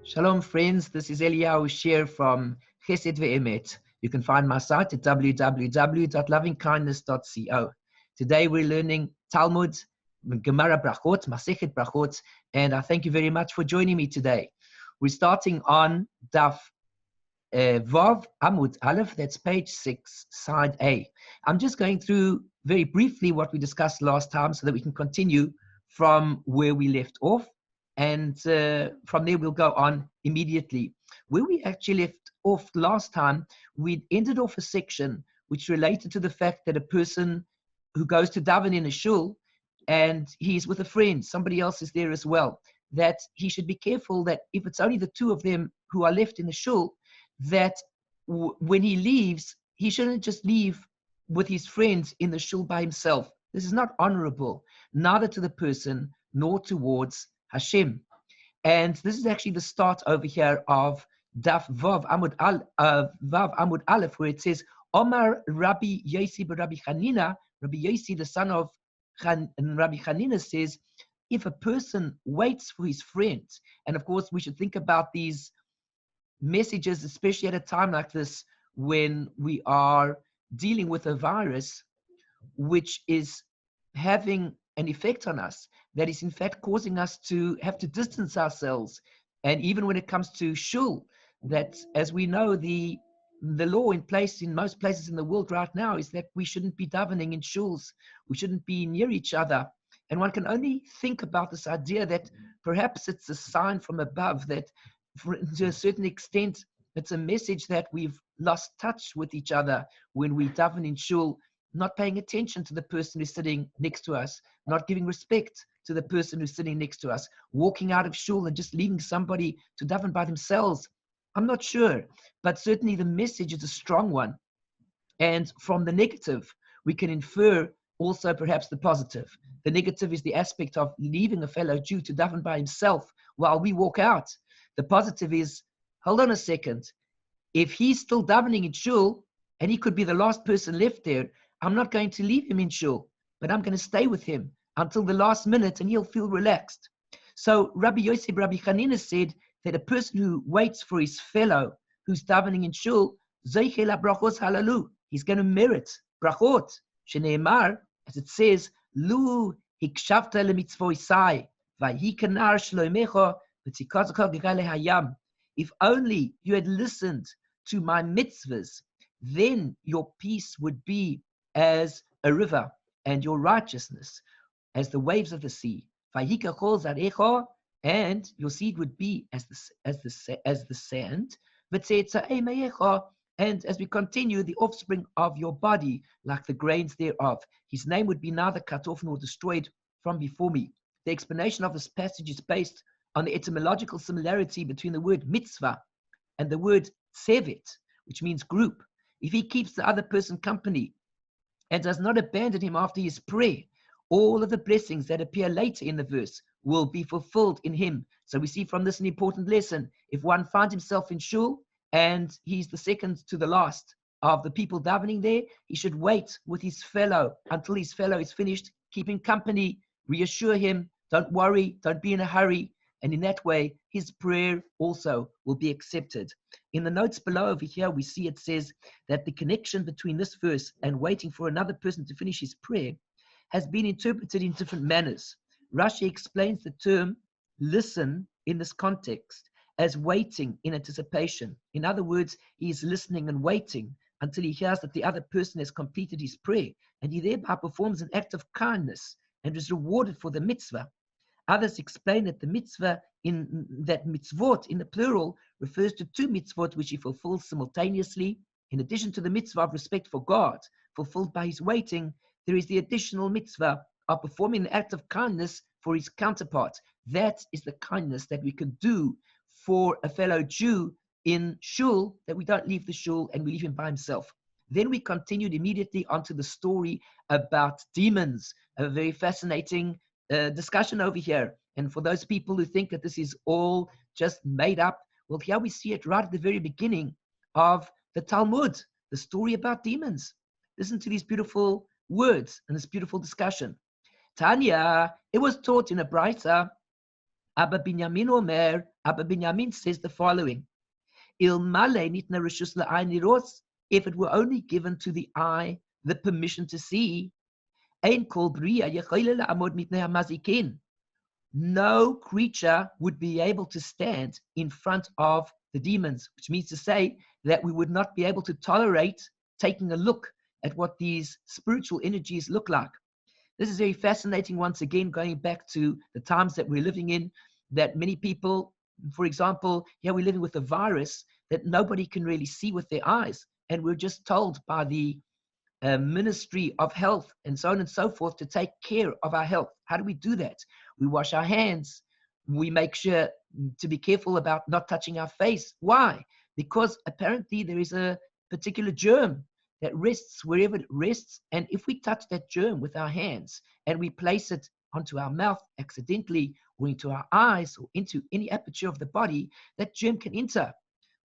Shalom friends, this is Eliyahu Sher from Chesed Ve'emet. You can find my site at www.lovingkindness.co. Today we're learning Talmud, Gemara Berachot, Berachot, and I thank you very much for joining me today. We're starting on Daf Vav Amud Aleph, that's page 6, side A. I'm just going through very briefly what we discussed last time so that we can continue from where we left off. And from there, we'll go on immediately. Where we actually left off last time, we ended off a section which related to the fact that a person who goes to daven in a shul and he's with a friend, somebody else is there as well, that he should be careful that if it's only the two of them who are left in the shul, that when he leaves, he shouldn't just leave with his friends in the shul by himself. This is not honorable, neither to the person nor towards Hashem. And this is actually the start over here of Daf Vav Amud Aleph, where it says, Omar Rabbi Yosi Rabbi Chanina, Rabbi Yosi, the son of Rabbi Chanina, says, if a person waits for his friend, and of course we should think about these messages, especially at a time like this when we are dealing with a virus which is having an effect on us, that is in fact causing us to have to distance ourselves. And even when it comes to shul, that as we know, the law in place in most places in the world right now is that we shouldn't be davening in shuls. We shouldn't be near each other. And one can only think about this idea that perhaps it's a sign from above that to a certain extent, it's a message that we've lost touch with each other when we daven in shul, not paying attention to the person who's sitting next to us, not giving respect to the person who's sitting next to us, walking out of shul and just leaving somebody to daven by themselves. I'm not sure, but certainly the message is a strong one. And from the negative, we can infer also perhaps the positive. The negative is the aspect of leaving a fellow Jew to daven by himself while we walk out. The positive is, hold on a second, if he's still davening in shul and he could be the last person left there, I'm not going to leave him in shul, but I'm going to stay with him until the last minute and he'll feel relaxed. So Rabbi Yosef, Rabbi Chanina said that a person who waits for his fellow who's davening in shul, he's going to merit brachot. Sheneemar, as it says, Lu hikshavta lemitzvosai, vayikanar shloimecha v'tikazaka g'gale hayam. If only you had listened to my mitzvahs, then your peace would be as a river, and your righteousness as the waves of the sea. And your seed would be as the sand. And as we continue, the offspring of your body, like the grains thereof. His name would be neither cut off nor destroyed from before me. The explanation of this passage is based on the etymological similarity between the word mitzvah and the word Tzevet, which means group. If he keeps the other person company and does not abandon him after his prayer, all of the blessings that appear later in the verse will be fulfilled in him. So we see from this an important lesson. If one finds himself in shul and he's the second to the last of the people davening there, he should wait with his fellow until his fellow is finished, keep him company, reassure him, don't worry, don't be in a hurry. And in that way, his prayer also will be accepted. In the notes below over here, we see it says that the connection between this verse and waiting for another person to finish his prayer has been interpreted in different manners. Rashi explains the term listen in this context as waiting in anticipation. In other words, he is listening and waiting until he hears that the other person has completed his prayer, and he thereby performs an act of kindness and is rewarded for the mitzvah. Others explain that the mitzvah that mitzvot in the plural refers to two mitzvot which he fulfills simultaneously. In addition to the mitzvah of respect for God, fulfilled by his waiting, there is the additional mitzvah of performing an act of kindness for his counterpart. That is the kindness that we can do for a fellow Jew in shul, that we don't leave the shul and we leave him by himself. Then we continued immediately onto the story about demons, a very fascinating discussion over here. And for those people who think that this is all just made up, well, here we see it right at the very beginning of the Talmud, the story about demons. Listen to these beautiful words and this beautiful discussion. Tanya, it was taught in a Braisa Abba Binyamin Omer, Abba Binyamin says the following: if it were only given to the eye the permission to see, no creature would be able to stand in front of the demons, which means to say that we would not be able to tolerate taking a look at what these spiritual energies look like. This is very fascinating, once again, going back to the times that we're living in, that many people, for example, here we're living with a virus that nobody can really see with their eyes. And we're just told by the Ministry of Health and so on and so forth to take care of our health. How do we do that? We wash our hands. We make sure to be careful about not touching our face. Why? Because apparently there is a particular germ that rests wherever it rests. And if we touch that germ with our hands and we place it onto our mouth accidentally, or into our eyes, or into any aperture of the body, that germ can enter.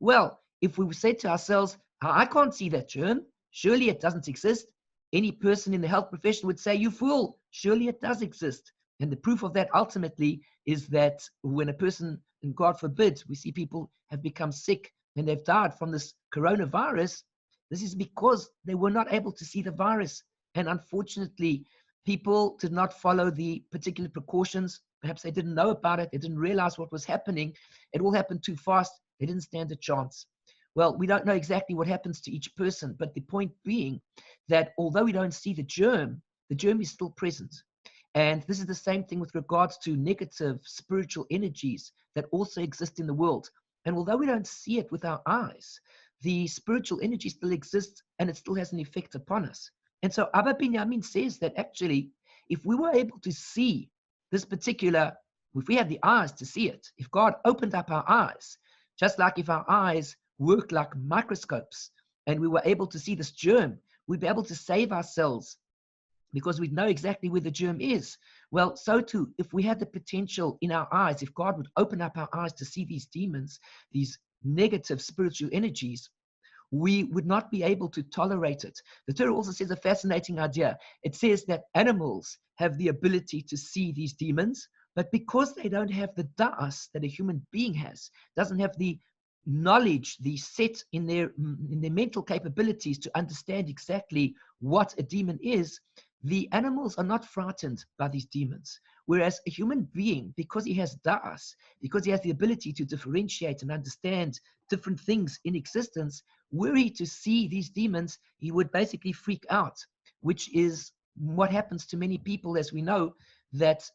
Well, if we say to ourselves, I can't see that germ, surely it doesn't exist, any person in the health profession would say, you fool, surely it does exist. And the proof of that ultimately is that when a person, and God forbid, we see people have become sick and they've died from this coronavirus, this is because they were not able to see the virus. And unfortunately, people did not follow the particular precautions. Perhaps they didn't know about it. They didn't realize what was happening. It all happened too fast. They didn't stand a chance. Well, we don't know exactly what happens to each person, but the point being that although we don't see the germ is still present. And this is the same thing with regards to negative spiritual energies that also exist in the world. And although we don't see it with our eyes, the spiritual energy still exists and it still has an effect upon us. And so Abba Binyamin says that actually, if we were able to see this particular, if we had the eyes to see it, if God opened up our eyes, just like if our eyes worked like microscopes and we were able to see this germ, we'd be able to save ourselves because we'd know exactly where the germ is. Well, so too, if we had the potential in our eyes, if God would open up our eyes to see these demons, these negative spiritual energies, we would not be able to tolerate it. The Torah also says a fascinating idea. It says that animals have the ability to see these demons, but because they don't have the da'as that a human being has, doesn't have the knowledge, the set in their mental capabilities to understand exactly what a demon is, the animals are not frightened by these demons. Whereas a human being, because he has da'as, because he has the ability to differentiate and understand different things in existence, were he to see these demons, he would basically freak out, which is what happens to many people, as we know, that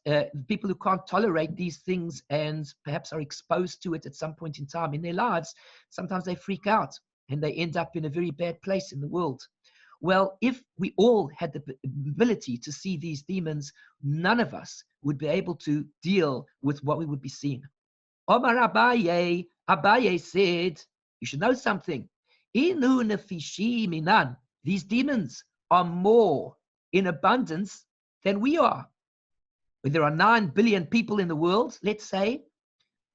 people who can't tolerate these things and perhaps are exposed to it at some point in time in their lives, sometimes they freak out and they end up in a very bad place in the world. Well, if we all had the ability to see these demons, none of us would be able to deal with what we would be seeing. Omar Abaye, Abaye said, you should know something. Inu nefishi minan. These demons are more in abundance than we are. When there are 9 billion people in the world, let's say,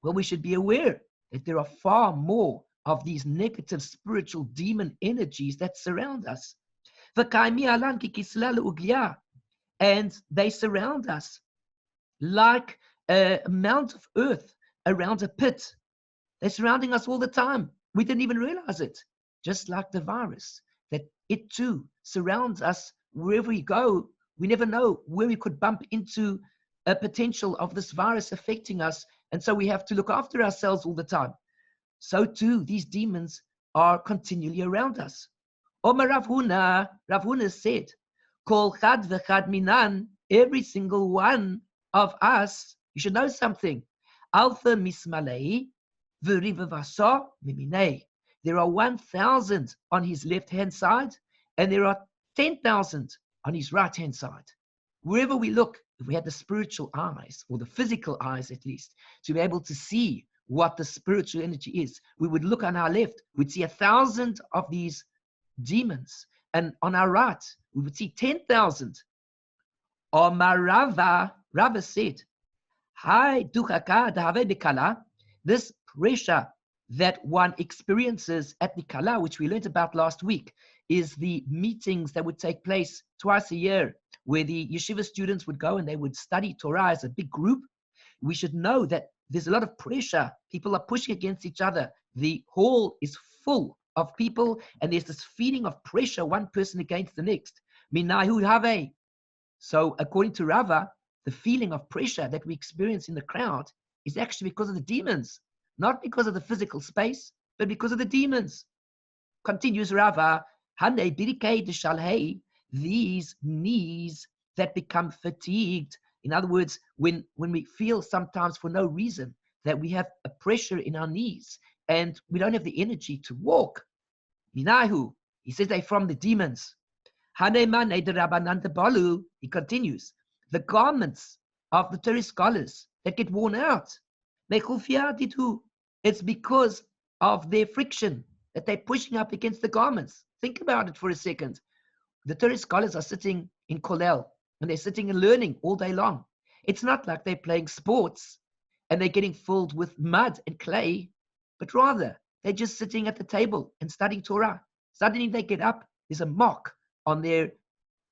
well, we should be aware that there are far more of these negative spiritual demon energies that surround us. And they surround us like a mound of earth around a pit. They're surrounding us all the time. We didn't even realize it. Just like the virus, that it too surrounds us wherever we go. We never know where we could bump into a potential of this virus affecting us. And so we have to look after ourselves all the time. So too, these demons are continually around us. Omar Rav Huna said, Kol chad v'chad minan, every single one of us, you should know something. Alpha mismalei, v'riva v'asa miminei. There are 1,000 on his left-hand side, and there are 10,000 on his right-hand side. Wherever we look, if we had the spiritual eyes, or the physical eyes at least, to be able to see what the spiritual energy is, we would look on our left, we'd see 1,000 of these demons, and on our right, we would see 10,000. Or Rava said, Hi duchaka dahave Kallah, this pressure that one experiences at the Kallah, which we learned about last week, is the meetings that would take place twice a year, where the yeshiva students would go and they would study Torah as a big group. we should know that there's a lot of pressure. People are pushing against each other. The hall is full of people, and there's this feeling of pressure, one person against the next. Minahu have. So according to Rava, the feeling of pressure that we experience in the crowd is actually because of the demons, not because of the physical space, but because of the demons. Continues Rava, these knees that become fatigued. In other words, when we feel sometimes for no reason that we have a pressure in our knees and we don't have the energy to walk. Minahu, he says they're from the demons. He continues, the garments of the Torah scholars that get worn out. It's because of their friction that they're pushing up against the garments. Think about it for a second. The Torah scholars are sitting in Kollel and they're sitting and learning all day long. It's not like they're playing sports and they're getting filled with mud and clay, but rather they're just sitting at the table and studying Torah. Suddenly they get up, there's a mark on their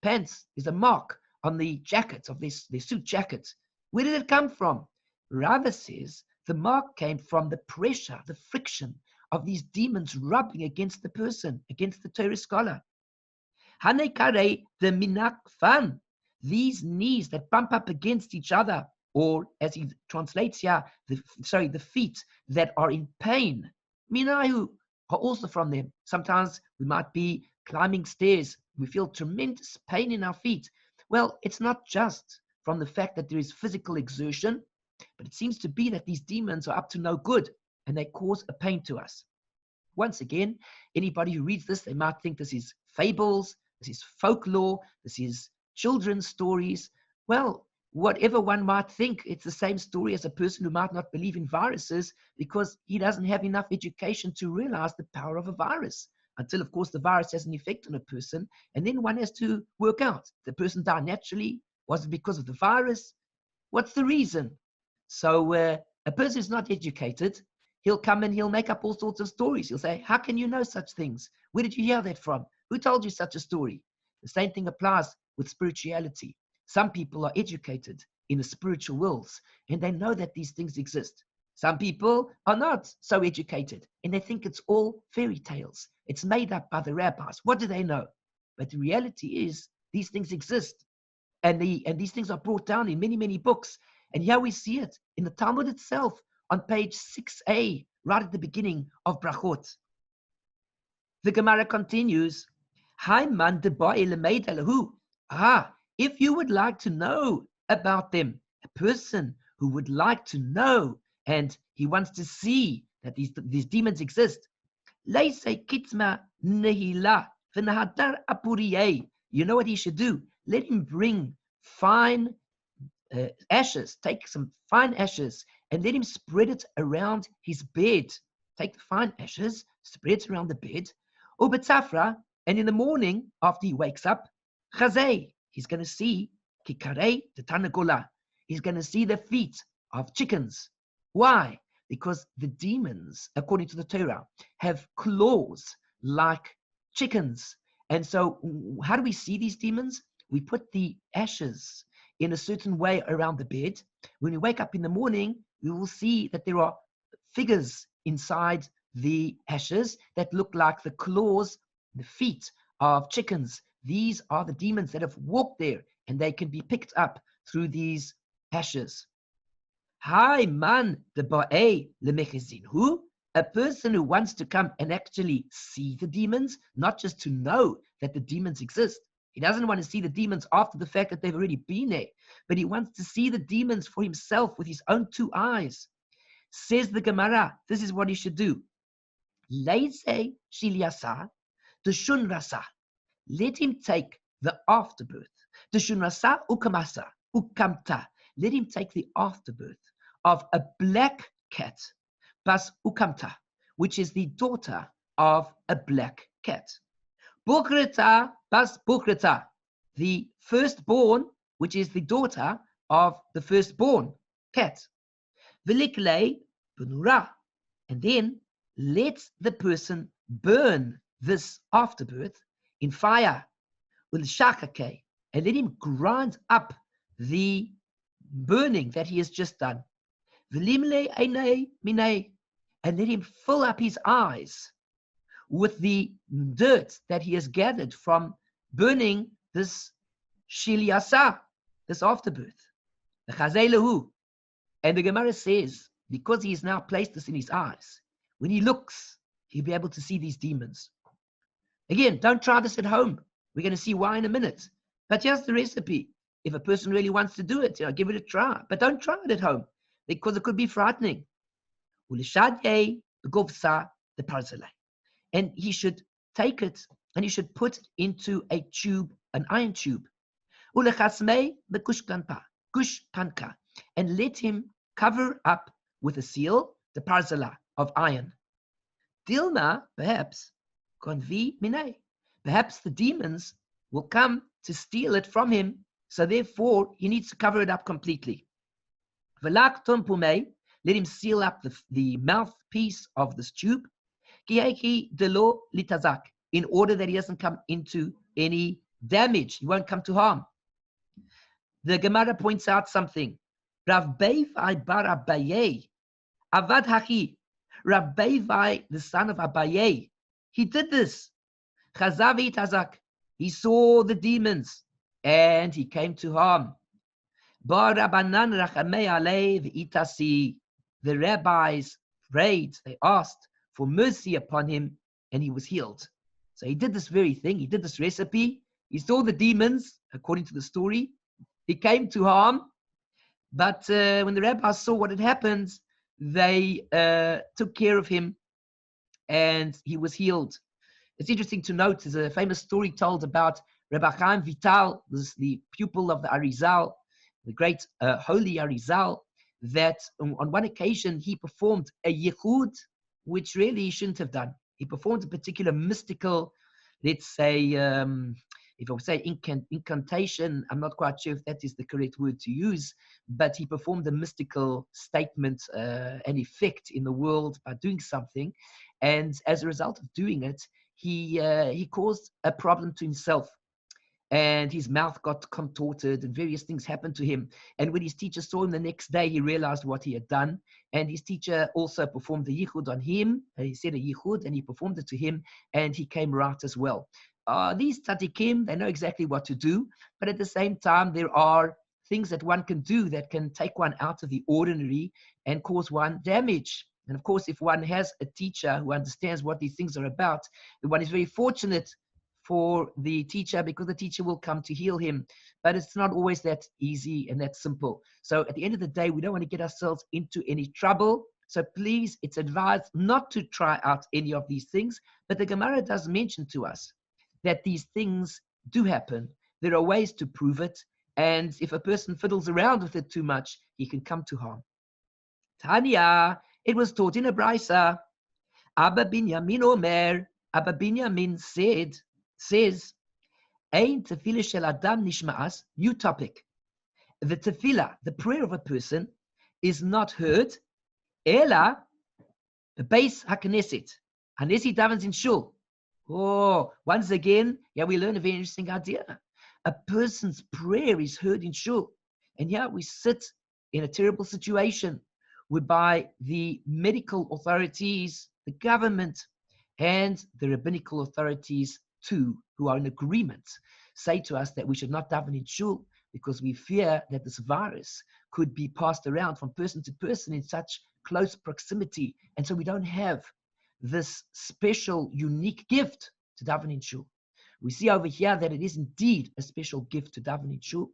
pants, there's a mark on the jackets of their suit jackets. Where did it come from? Rava says the mark came from the pressure, the friction of these demons rubbing against the person, against the Torah scholar. Hanekare, the minak fan, these knees that bump up against each other, or as he translates here, the feet that are in pain, minahu, are also from them. Sometimes we might be climbing stairs, we feel tremendous pain in our feet. Well, it's not just from the fact that there is physical exertion, but it seems to be that these demons are up to no good and they cause a pain to us. Once again, anybody who reads this, they might think this is fables, this is folklore, this is children's stories. Well, whatever one might think, it's the same story as a person who might not believe in viruses because he doesn't have enough education to realize the power of a virus. Until, of course, the virus has an effect on a person, and then one has to work out. The person died naturally. Was it because of the virus? What's the reason? So a person who's not educated, he'll come and he'll make up all sorts of stories. He'll say, how can you know such things? Where did you hear that from? Who told you such a story? The same thing applies with spirituality. Some people are educated in the spiritual worlds, and they know that these things exist. Some people are not so educated, and they think it's all fairy tales. It's made up by the rabbis. What do they know? But the reality is, these things exist, and these things are brought down in many, many books. And here we see it in the Talmud itself on page 6a, right at the beginning of Berachot. The Gemara continues, if you would like to know about them, a person who would like to know and he wants to see that these demons exist, you know what he should do? Let him bring fine ashes, take some fine ashes, and let him spread it around his bed. Take the fine ashes, spread it around the bed. And in the morning, after he wakes up, he's going to see kikarei the tanagola. He's going to see the feet of chickens. Why? Because the demons, according to the Torah, have claws like chickens. And so how do we see these demons? We put the ashes in a certain way around the bed. When we wake up in the morning, we will see that there are figures inside the ashes that look like the claws, the feet of chickens. These are the demons that have walked there, and they can be picked up through these ashes. Hi man the Abaye lemechezin. Who? A person who wants to come and actually see the demons, not just to know that the demons exist. He doesn't want to see the demons after the fact that they've already been there, but he wants to see the demons for himself with his own two eyes. Says the Gemara, this is what he should do. Leise shilyasa, the shun rasa. Let him take the afterbirth. The shun rasa ukamasa, ukamta. Let him take the afterbirth of a black cat, bas ukamta, which is the daughter of a black cat. Bukreta bas bukreta, the firstborn, which is the daughter of the firstborn cat. Vilikle benura, and then let the person burn this afterbirth in fire with shakake, and let him grind up the burning that he has just done. V'limle einei minei, and let him fill up his eyes with the dirt that he has gathered from burning this shiliasa, this afterbirth. And the Gemara says, because he has now placed this in his eyes, when he looks, he'll be able to see these demons. Again, don't try this at home. We're going to see why in a minute. But here's the recipe. If a person really wants to do it, give it a try. But don't try it at home, because it could be frightening. And he should take it and he should put it into a tube, an iron tube. And let him cover up with a seal, the parzala of iron. Dilma, perhaps, konvi minay. Perhaps the demons will come to steal it from him, so therefore he needs to cover it up completely. Velak tumpume, let him seal up the mouthpiece of this tube, delo litazak, in order that he doesn't come into any damage, he won't come to harm. The Gemara points out something. Rav Bibi bar Abaye, avad hachi. Rav Bibi, the son of Abaye, he did this. Chazavi tazak. He saw the demons and he came to harm. Bar Rabbanan rachamei alei v'itasi. The rabbis prayed, they asked for mercy upon him, and he was healed. So he did this very thing. He did this recipe. He saw the demons, according to the story. He came to harm. But when the rabbis saw what had happened, they took care of him and he was healed. It's interesting to note, there's a famous story told about Rav Chaim Vital, the pupil of the Arizal, the great holy Arizal, that on one occasion he performed a yichud, which really he shouldn't have done. He performed a particular mystical, let's say, if I would say incantation, I'm not quite sure if that is the correct word to use, but he performed a mystical statement, an effect in the world by doing something. And as a result of doing it, he caused a problem to himself. And his mouth got contorted and various things happened to him. And when his teacher saw him the next day, he realized what he had done. And his teacher also performed the yichud on him. He said a yichud and he performed it to him and he came right as well. These tzaddikim, they know exactly what to do. But at the same time, there are things that one can do that can take one out of the ordinary and cause one damage. And of course, if one has a teacher who understands what these things are about, then one is very fortunate for the teacher, because the teacher will come to heal him. But it's not always that easy and that simple. So at the end of the day, we don't want to get ourselves into any trouble. So please, it's advised not to try out any of these things. But the Gemara does mention to us that these things do happen. There are ways to prove it. And if a person fiddles around with it too much, he can come to harm. Tanya, it was taught in a brisa. Abba Binyamin Omer, Abba Binyamin says, Ein tefillah shel adam nishma'as, new topic. The tefillah, the prayer of a person, is not heard, ela, the Beit Knesset, unless he davens in Shul. Oh, once again, we learn a very interesting idea. A person's prayer is heard in Shul. And here we sit in a terrible situation whereby the medical authorities, the government, and the rabbinical authorities too, who are in agreement, say to us that we should not daven in Shul because we fear that this virus could be passed around from person to person in such close proximity. And so we don't have this special, unique gift to daven in Shul. We see over here that it is indeed a special gift to daven in Shul.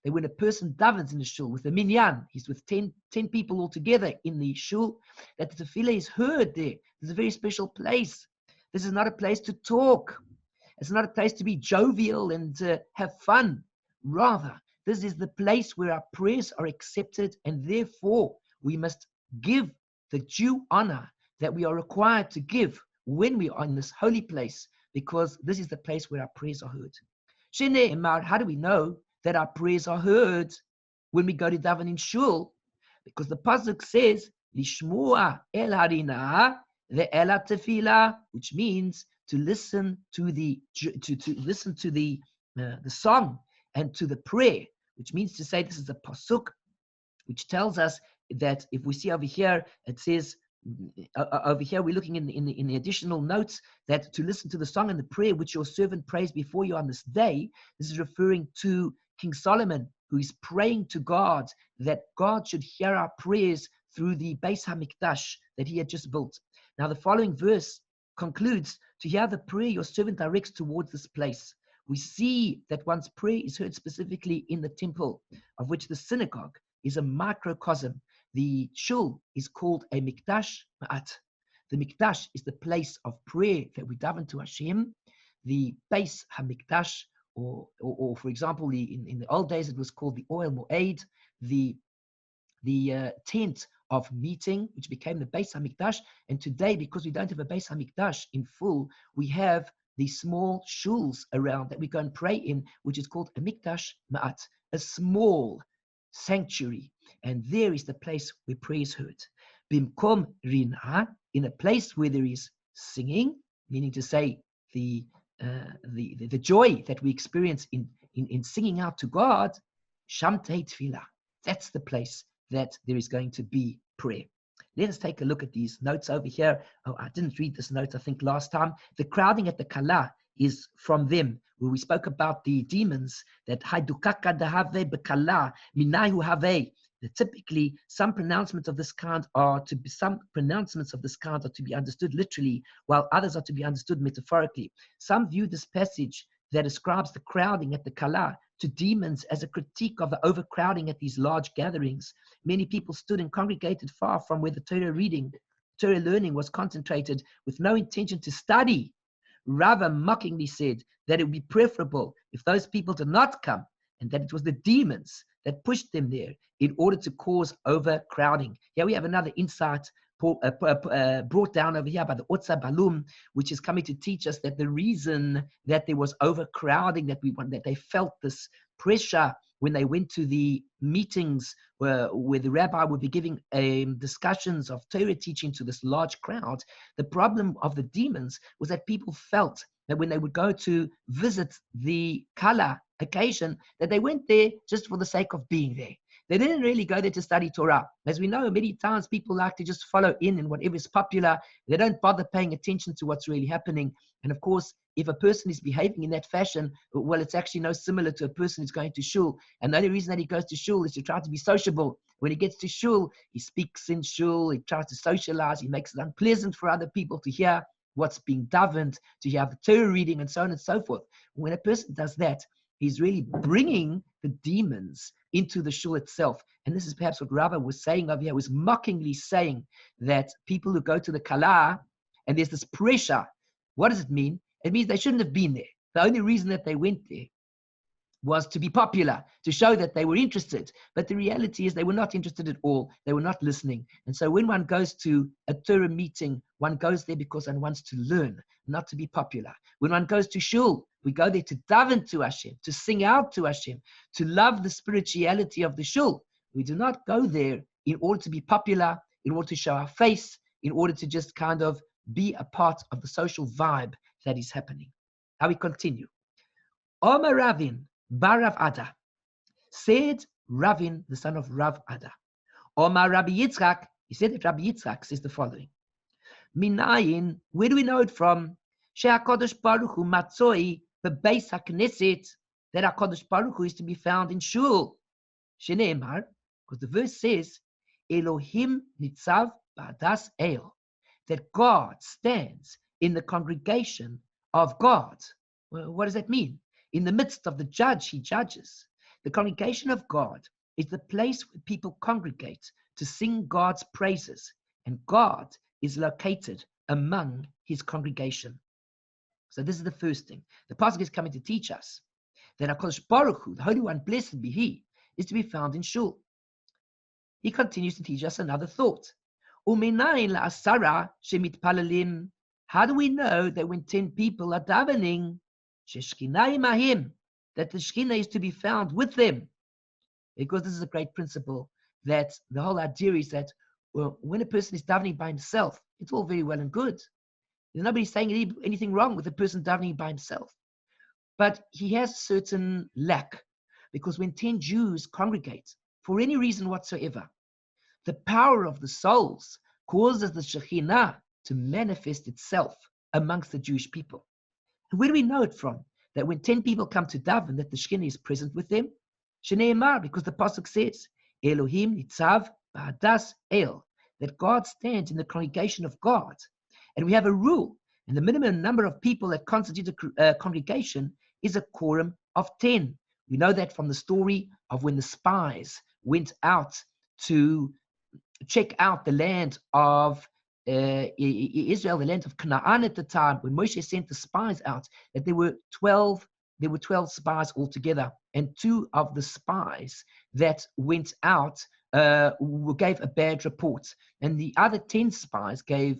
That when a person davens in the Shul with a minyan, he's with 10 people all together in the Shul, that the tefillah is heard there. It's a very special place. This is not a place to talk. It's not a place to be jovial and to have fun. Rather, this is the place where our prayers are accepted, and therefore we must give the due honor that we are required to give when we are in this holy place, because this is the place where our prayers are heard. Shene Emar, how do we know that our prayers are heard when we go to daven in Shul? Because the pasuk says, Lishmua el harina ve'ela tefila, which means to listen to the song and to the prayer, which means to say this is a pasuk which tells us that if we see over here, it says, over here we're looking in the additional notes that to listen to the song and the prayer which your servant prays before you on this day. This is referring to King Solomon, who is praying to God that God should hear our prayers through the Beis HaMikdash that he had just built. Now the following verse concludes, to hear the prayer your servant directs towards this place. We see that one's prayer is heard specifically in the temple, of which the synagogue is a microcosm. The Shul is called a Mikdash Ma'at. The Mikdash is the place of prayer that we daven to Hashem. The Beis HaMikdash, or for example, in the old days it was called the Oil Moed, the tent of meeting, which became the Beis HaMikdash. And today, because we don't have a Beis HaMikdash in full, we have these small shuls around that we go and pray in, which is called a Mikdash Ma'at, a small sanctuary. And there is the place where prayer is heard. Bimkom Rina, in a place where there is singing, meaning to say the joy that we experience in singing out to God, Shamtei Tefillah. That's the place that there is going to be prayer. Let us take a look at these notes over here. Oh, I didn't read this note, I think, last time. The crowding at the Kallah is from them, where we spoke about the demons, that Haidukaka dahave bekallah minayu have. Typically, some pronouncements of this kind are to be understood literally, while others are to be understood metaphorically. Some view this passage that ascribes the crowding at the Kallah to demons as a critique of the overcrowding at these large gatherings. Many people stood and congregated far from where the Torah learning was concentrated, with no intention to study. Rava mockingly said that it would be preferable if those people did not come, and that it was the demons that pushed them there in order to cause overcrowding. Here we have another insight brought down over here by the Otsa Balum, which is coming to teach us that the reason that there was overcrowding, that they felt this pressure when they went to the meetings where the rabbi would be giving discussions of Torah teaching to this large crowd. The problem of the demons was that people felt that when they would go to visit the Kallah occasion, that they went there just for the sake of being there. They didn't really go there to study Torah. As we know, many times people like to just follow in whatever is popular. They don't bother paying attention to what's really happening. And of course, if a person is behaving in that fashion, well, it's actually no similar to a person who's going to Shul. And the only reason that he goes to Shul is to try to be sociable. When he gets to Shul, he speaks in Shul, he tries to socialize, he makes it unpleasant for other people to hear what's being davened, to hear the Torah reading, and so on and so forth. When a person does that, he's really bringing the demons into the Shul itself. And this is perhaps what Rava was saying over here, was mockingly saying that people who go to the Kallah, and there's this pressure, what does it mean? It means they shouldn't have been there. The only reason that they went there was to be popular, to show that they were interested. But the reality is they were not interested at all. They were not listening. And so when one goes to a Torah meeting, one goes there because one wants to learn, not to be popular. When one goes to Shul, we go there to daven to Hashem, to sing out to Hashem, to love the spirituality of the Shul. We do not go there in order to be popular, in order to show our face, in order to just kind of be a part of the social vibe that is happening. Now we continue. Omer Ravin, Bar Rav Ada, said Ravin, the son of Rav Ada. Omar Rabbi Yitzchak, he said that Rabbi Yitzchak says the following. Minayin, where do we know it from? She'HaKadosh Baruch Hu matzoi bebeis HaKnesset, that HaKadosh Baruch Hu is to be found in Shul. Shene'emar, because the verse says, Elohim nitzav ba'adas el, that God stands in the congregation of God. Well, what does that mean? In the midst of the judge, he judges. The congregation of God is the place where people congregate to sing God's praises, and God is located among his congregation. So this is the first thing. The pasuk is coming to teach us that HaKadosh Baruch Hu, the Holy One, blessed be He, is to be found in Shul. He continues to teach us another thought. Umenayin la'asara shemitpalalim. How do we know that when 10 people are davening, Shechinah imahim, that the Shechinah is to be found with them? Because this is a great principle, that the whole idea is that when a person is davening by himself, it's all very well and good. There's nobody saying anything wrong with a person davening by himself. But he has a certain lack, because when 10 Jews congregate, for any reason whatsoever, The power of the souls causes the Shechinah to manifest itself amongst the Jewish people. And where do we know it from? That when 10 people come to daven, that the Shechinah is present with them? Shneimar, because the pasuk says, Elohim nitzav ba'adas el, that God stands in the congregation of God. And we have a rule, and the minimum number of people that constitute a congregation is a quorum of 10. We know that from the story of when the spies went out to check out the land of Israel, the land of Canaan at the time, when Moshe sent the spies out, that there were 12 spies altogether, and 2 of the spies that went out gave a bad report, and the other 10 spies the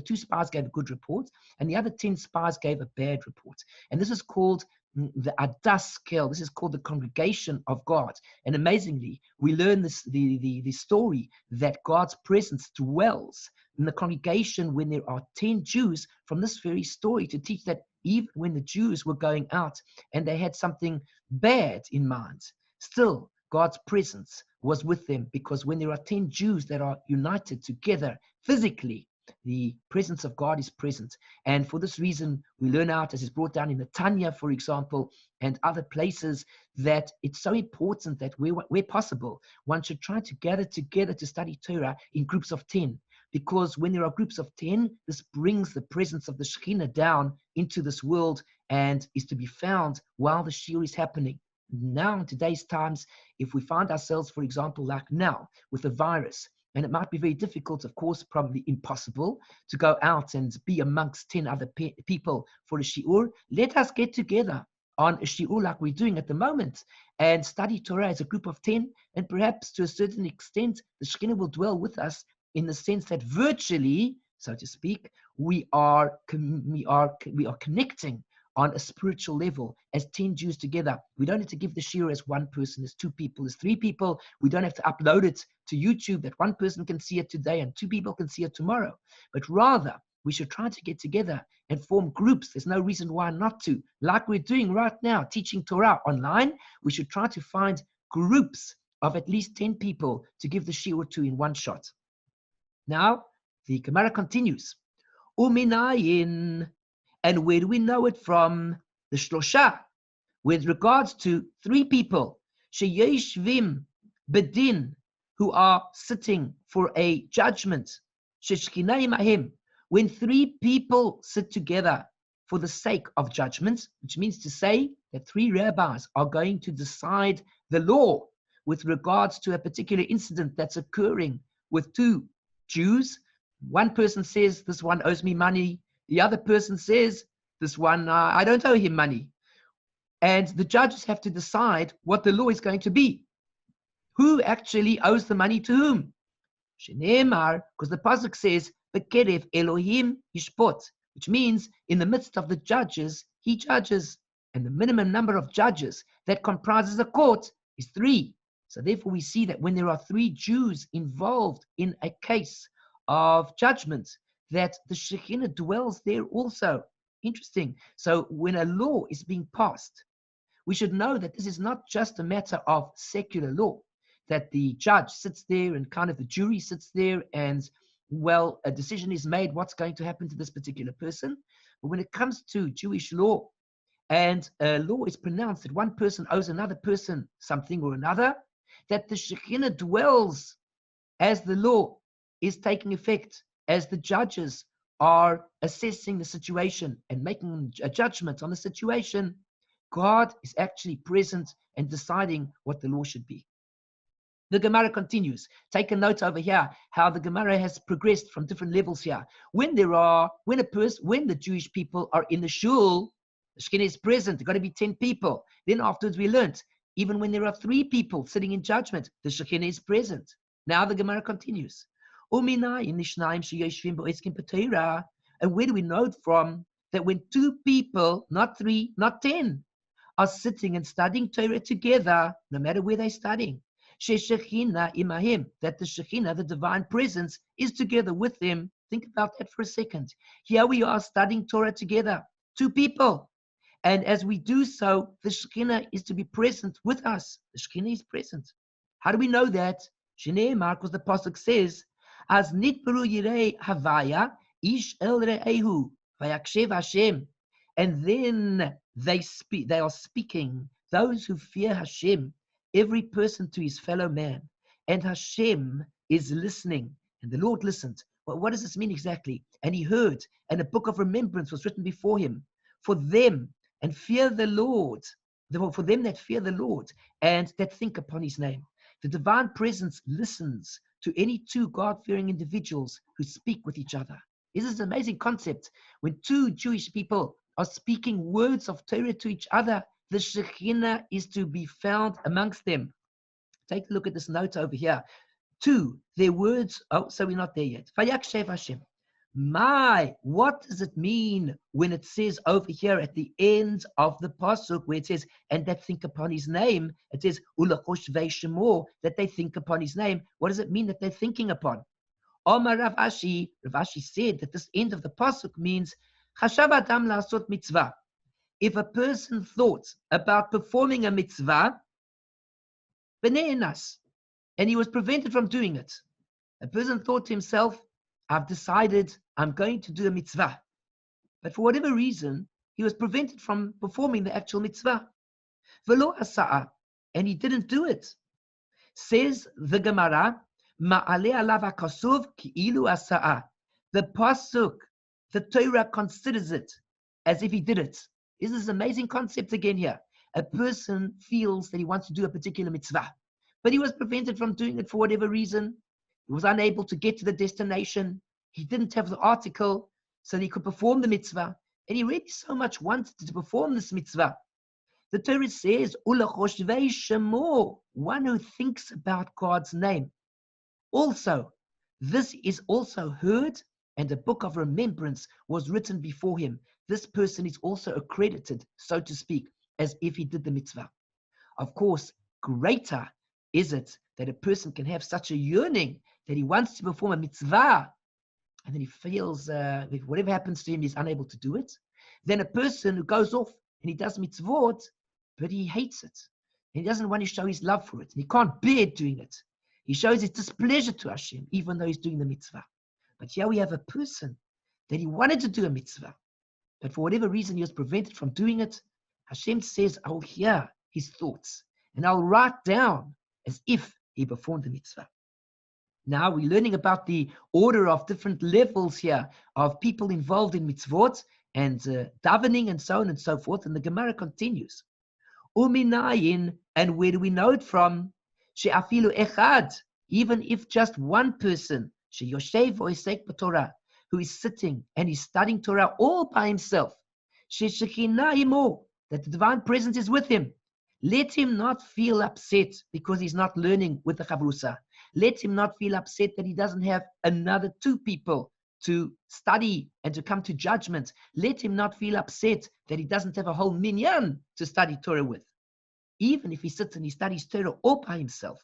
2 spies gave a good report, and the other 10 spies gave a bad report. And this is called the Adas scale. This is called the congregation of God. And amazingly, we learn the story that God's presence dwells in the congregation when there are 10 Jews from this very story, to teach that even when the Jews were going out and they had something bad in mind, still God's presence was with them, because when there are 10 Jews that are united together physically, the presence of God is present. And for this reason, we learn out, as is brought down in the Tanya, for example, and other places, that it's so important that where possible, one should try to gather together to study Torah in groups of 10. Because when there are groups of 10, this brings the presence of the Shechinah down into this world and is to be found while the shiur is happening. Now, in today's times, if we find ourselves, for example, like now, with a virus, and it might be very difficult, of course, probably impossible, to go out and be amongst 10 other people for a shiur, let us get together on a shiur like we're doing at the moment and study Torah as a group of 10, and perhaps to a certain extent, the Shechinah will dwell with us in the sense that virtually, so to speak, we are connecting on a spiritual level as 10 Jews together. We don't have to give the shiur as one person, as 2 people, as 3 people. We don't have to upload it to YouTube that one person can see it today and 2 people can see it tomorrow. But rather, we should try to get together and form groups. There's no reason why not to. Like we're doing right now, teaching Torah online, we should try to find groups of at least 10 people to give the shiur to in one shot. Now, the Gemara continues. Uminayin. And where do we know it from? The Shlosha, with regards to 3 people, Sheyeshvim Bedin, who are sitting for a judgment, Shechinah imahim, when 3 people sit together for the sake of judgment, which means to say that 3 rabbis are going to decide the law with regards to a particular incident that's occurring with 2 Jews. One person says, this one owes me money. The other person says, this one, I don't owe him money. And the judges have to decide what the law is going to be. Who actually owes the money to whom? Shneimar, because the pasuk says, Bekerev Elohim yishpot, which means in the midst of the judges, he judges. And the minimum number of judges that comprises a court is 3. So therefore we see that when there are 3 Jews involved in a case of judgment, that the Shechinah dwells there also. Interesting. So when a law is being passed, we should know that this is not just a matter of secular law, that the judge sits there and kind of the jury sits there and, well, a decision is made what's going to happen to this particular person. But when it comes to Jewish law, and a law is pronounced that one person owes another person something or another, that the Shechinah dwells as the law is taking effect, as the judges are assessing the situation and making a judgment on the situation. God is actually present and deciding what the law should be. The Gemara continues. Take a note over here how the Gemara has progressed from different levels here. When the Jewish people are in the Shul, the Shechinah is present. There got to be 10 people. Then afterwards we learnt, even when there are 3 people sitting in judgment, the Shechinah is present. Now the Gemara continues. And where do we know from that when 2 people, not 3, not 10, are sitting and studying Torah together, no matter where they're studying, Shechinah imahim, that the Shechinah, the divine presence, is together with them. Think about that for a second. Here we are studying Torah together, 2 people. And as we do so, the Shechinah is to be present with us. The Shechinah is present. How do we know that? Shneimar, because the pasuk says, "As nitberu yirei havaya ish el re'ehu vayakshev Hashem," and then they speak. They are speaking. Those who fear Hashem, every person to his fellow man, and Hashem is listening, and the Lord listened. Well, what does this mean exactly? And he heard, and a book of remembrance was written before him for them, and fear the Lord. For them that fear the Lord and that think upon his name. The divine presence listens to any two God-fearing individuals who speak with each other. This is an amazing concept. When two Jewish people are speaking words of Torah to each other, the Shechinah is to be found amongst them. Take a look at this note over here. Two, their words, so we're not there yet. Vayakshev Hashem. What does it mean when it says over here at the end of the pasuk where it says, and that think upon his name? It says, that they think upon his name. What does it mean that they're thinking upon? Omar Rav Ashi said that this end of the pasuk means, Chashav Adam la'asot mitzvah. If a person thought about performing a mitzvah, b'ne'enas, and he was prevented from doing it. A person thought to himself, I've decided I'm going to do a mitzvah. But for whatever reason, he was prevented from performing the actual mitzvah. V'lo asa'a, and he didn't do it. Says the Gemara, Ma'aleh alav hakasuv ki'ilu asa'a. The pasuk, the Torah considers it as if he did it. This is an amazing concept again here. A person feels that he wants to do a particular mitzvah, but he was prevented from doing it for whatever reason. He was unable to get to the destination. He didn't have the article so that he could perform the mitzvah. And he really so much wanted to perform this mitzvah. The Torah says, Ulachoshvei shemo, one who thinks about God's name. Also, this is also heard, and a book of remembrance was written before him. This person is also accredited, so to speak, as if he did the mitzvah. Of course, greater is it that a person can have such a yearning that he wants to perform a mitzvah, and then he feels that whatever happens to him, he's unable to do it. Then a person who goes off and he does mitzvot, but he hates it. And he doesn't want to show his love for it. And he can't bear doing it. He shows his displeasure to Hashem, even though he's doing the mitzvah. But here we have a person that he wanted to do a mitzvah, but for whatever reason he was prevented from doing it. Hashem says, I'll hear his thoughts, and I'll write down as if he performed the mitzvah. Now we're learning about the order of different levels here of people involved in mitzvot and davening and so on and so forth. And the Gemara continues. Uminayin, and where do we know it from? She'afilu echad, even if just one person, she'yoshev v'osek b'Torah, who is sitting and is studying Torah all by himself, she'shechinah imo, that the divine presence is with him. Let him not feel upset because he's not learning with the chavrusa. Let him not feel upset that he doesn't have another two people to study and to come to judgment. Let him not feel upset that he doesn't have a whole minyan to study Torah with. Even if he sits and he studies Torah all by himself.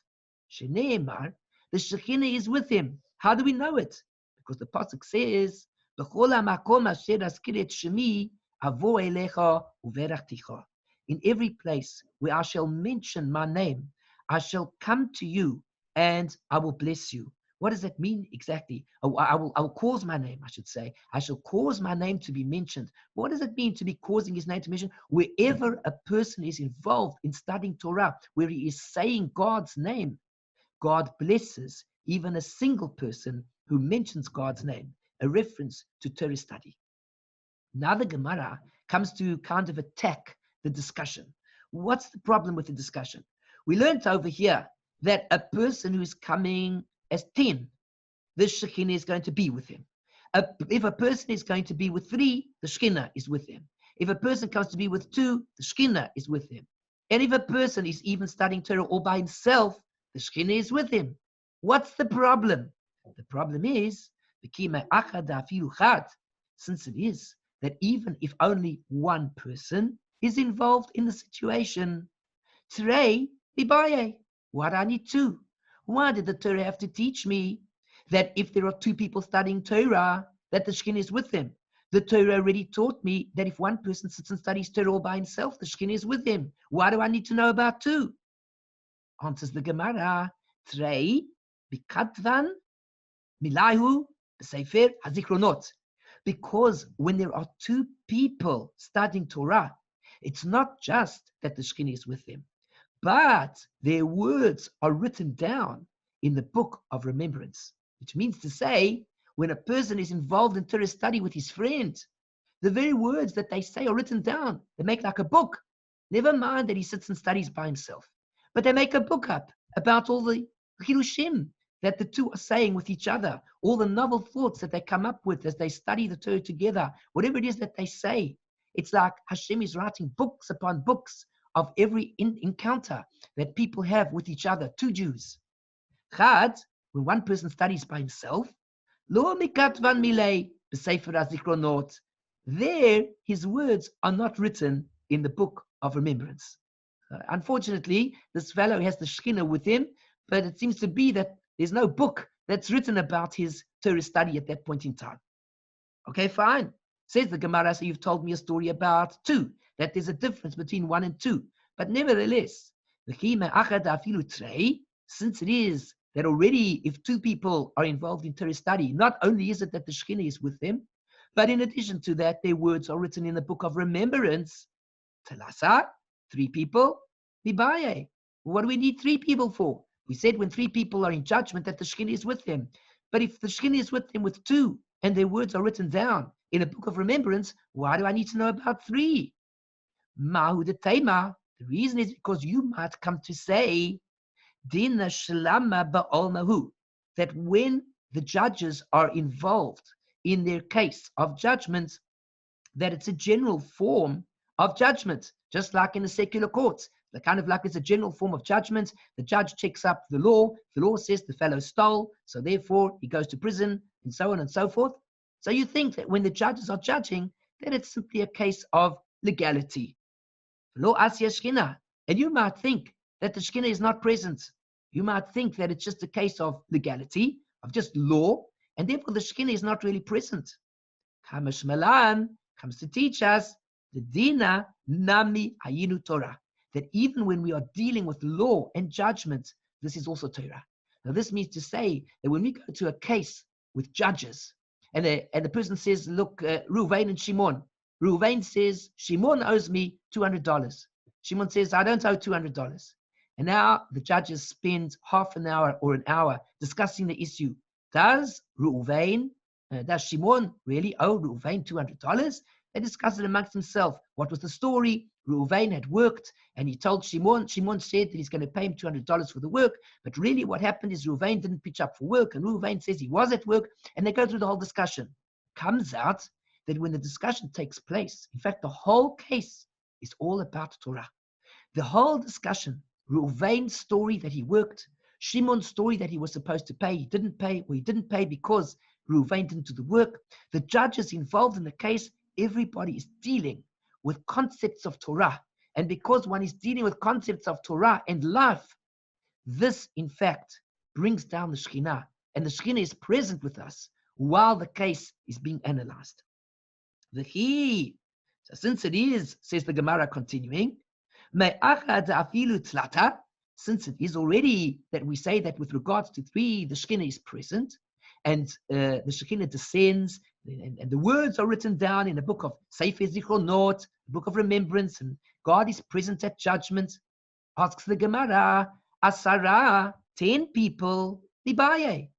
Shneimar, the Shechinah is with him. How do we know it? Because the pasuk says, "B'chol hamakom asher azkir et shemi avo elecha uverachticha." In every place where I shall mention my name, I shall come to you and I will bless you. What does that mean exactly? I will cause my name, I should say. I shall cause my name to be mentioned. What does it mean to be causing his name to be mentioned? Wherever a person is involved in studying Torah, where he is saying God's name, God blesses even a single person who mentions God's name, a reference to Torah study. Now the Gemara comes to kind of attack the discussion. What's the problem with the discussion? We learned over here that a person who is coming as 10, the Shechinah is going to be with him. If a person is going to be with 3, the Shechinah is with him. If a person comes to be with 2, the Shechinah is with him. And if a person is even studying Torah all by himself, the Shechinah is with him. What's the problem? The problem is, since it is that even if only one person is involved in the situation, Trei Abaye, why do I need 2? Why did the Torah have to teach me that if there are 2 people studying Torah, that the Shechinah is with them? The Torah already taught me that if one person sits and studies Torah all by himself, the Shechinah is with him. Why do I need to know about 2? Answers the Gemara, Trei Bikatvan milahu b'sefer hazikronot. Because when there are two people studying Torah, it's not just that the Shechinah is with them, but their words are written down in the Book of Remembrance, which means to say, when a person is involved in Torah study with his friend, the very words that they say are written down. They make like a book. Never mind that he sits and studies by himself, but they make a book up about all the chidushim that the two are saying with each other, all the novel thoughts that they come up with as they study the Torah together, whatever it is that they say. It's like Hashem is writing books upon books of every encounter that people have with each other, two Jews. Chad, when one person studies by himself, lo mikatvan milei b'sefer hazikronot, there his words are not written in the Book of Remembrance. Unfortunately, this fellow has the Shechinah with him, but it seems to be that there's no book that's written about his Torah study at that point in time. Okay, fine. Says the Gemara, so you've told me a story about two, that there's a difference between one and two. But nevertheless, since it is that already if two people are involved in Torah study, not only is it that the Shechinah is with them, but in addition to that, their words are written in the Book of Remembrance. Talasa, three people, Abaye. What do we need three people for? We said when three people are in judgment that the Shechinah is with them. But if the Shechinah is with them with two, and their words are written down in a Book of Remembrance, why do I need to know about three? Mahu de Tema. The reason is because you might come to say, Dina Shalama Ba'ol Mahu, that when the judges are involved in their case of judgment, that it's a general form of judgment, just like in the secular courts. The kind of like it's a general form of judgment. The judge checks up the law. The law says the fellow stole, so therefore he goes to prison, and so on and so forth. So you think that when the judges are judging, that it's simply a case of legality. Lo asya Shechinah. And you might think that the Shechinah is not present. You might think that it's just a case of legality, of just law, and therefore the Shechinah is not really present. Kamash Malan comes to teach us the Dina Nami Hayinu Torah, that even when we are dealing with law and judgment, this is also Torah. Now this means to say that when we go to a case with judges, and the person says, look, Reuven and Shimon. Reuven says, Shimon owes me $200. Shimon says, I don't owe $200. And now the judges spend half an hour or an hour discussing the issue. Does Shimon really owe Reuven $200? They discussed it amongst themselves. What was the story? Reuven had worked and he told Shimon. Shimon said that he's going to pay him $200 for the work. But really what happened is Reuven didn't pitch up for work, and Reuven says he was at work, and they go through the whole discussion. Comes out that when the discussion takes place, in fact, the whole case is all about Torah. The whole discussion, Reuven's story that he worked, Shimon's story that he was supposed to pay, he didn't pay, or he didn't pay because Reuven didn't do the work. The judges involved in the case, everybody is dealing with concepts of Torah. And because one is dealing with concepts of Torah and life, this, in fact, brings down the Shechinah. And the Shechinah is present with us while the case is being analyzed. So since it is, says the Gemara continuing, since it is already that we say that with regards to three, the Shechinah is present, and the Shechinah descends, and the words are written down in the book of Sefer Zichronot, the Book of Remembrance, and God is present at judgment. Asks the Gemara, Asara, 10 people, Abaye.